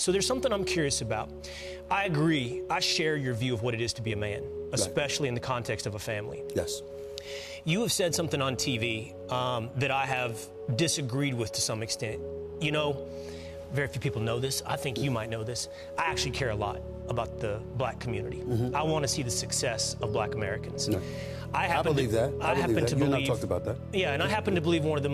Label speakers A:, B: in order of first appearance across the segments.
A: So there's something I'm curious about. I agree. I share your view of what it is to be a man, especially in the context of a family.
B: Yes.
A: You have said something on TV that I have disagreed with to some extent. You know, very few people know this. I think you might know this. I actually care a lot about the black community. I want to see the success of black Americans.
B: No. I believe that. I happen to believe. You and I talked about that.
A: Yeah, and I happen to believe one of the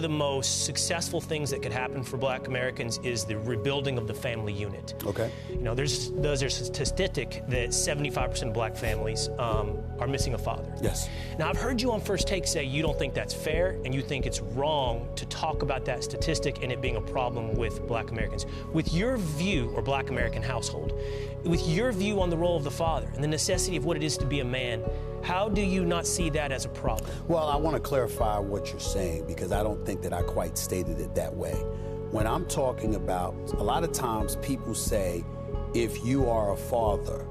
A: most successful things that could happen for black Americans is the rebuilding of the family unit.
B: Okay.
A: You know, there's a statistic that 75% of black families are missing a father.
B: Yes.
A: Now, I've heard you on First Take say you don't think that's fair and you think it's wrong to talk about that statistic and it being a problem with black Americans. With your view, or black American household, with your view on the role of the father and the necessity of what it is to be a man, how do you not see that as a problem?
B: Well, I want to clarify what you're saying because I don't think that I quite stated it that way. When I'm talking about, a lot of times people say, if you are a father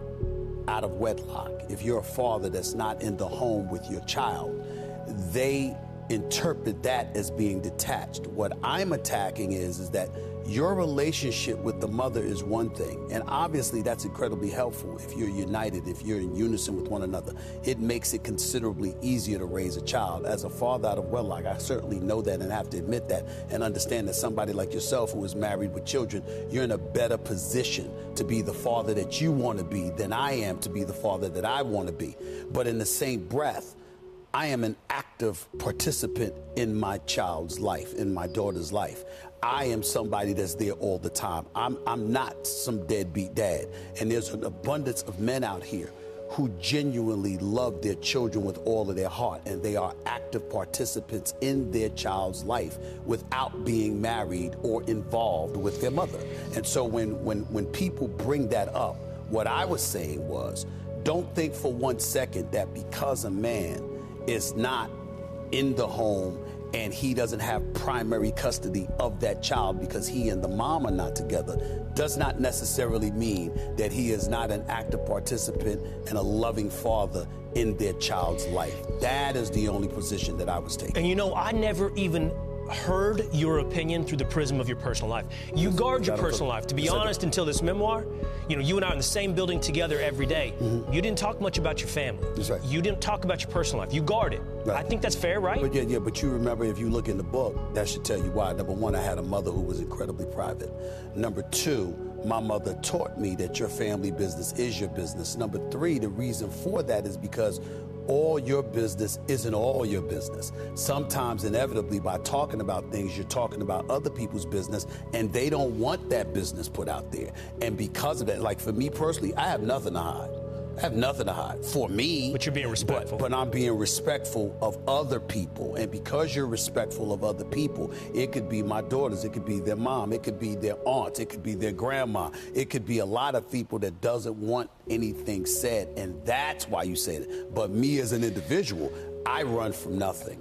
B: out of wedlock, if you're a father that's not in the home with your child, they interpret that as being detached. What I'm attacking is that your relationship with the mother is one thing, and obviously that's incredibly helpful if you're united, if you're in unison with one another. It makes it considerably easier to raise a child. As a father out of wedlock, I certainly know that and have to admit that and understand that somebody like yourself who is married with children, you're in a better position to be the father that you want to be than I am to be the father that I want to be. But in the same breath, I am an active participant in my child's life, in my daughter's life. I am somebody that's there all the time. I'm not some deadbeat dad. And there's an abundance of men out here who genuinely love their children with all of their heart, and they are active participants in their child's life without being married or involved with their mother. And so when people bring that up, what I was saying was, don't think for 1 second that because a man is not in the home and he doesn't have primary custody of that child because he and the mom are not together, does not necessarily mean that he is not an active participant and a loving father in their child's life. That is the only position that I was taking.
A: And you know, I never even heard your opinion through the prism of your personal life. You guard your personal life. To be honest, until this memoir, you know, you and I are in the same building together every day. You didn't talk much about your family.
B: That's right.
A: You didn't talk about your personal life. You guard it.
B: Right.
A: I think that's fair, right?
B: But yeah, but you remember, if you look in the book, that should tell you why. Number one, I had a mother who was incredibly private. Number two, my mother taught me that your family business is your business. Number three, the reason for that is because all your business isn't all your business. Sometimes, inevitably, by talking about things, you're talking about other people's business, and they don't want that business put out there. And because of that, like for me personally, I have nothing to hide. I have nothing to hide for me.
A: But you're being respectful.
B: But I'm being respectful of other people. And because you're respectful of other people, it could be my daughters, it could be their mom, it could be their aunt, it could be their grandma. It could be a lot of people that doesn't want anything said. And that's why you say it. But me as an individual, I run from nothing.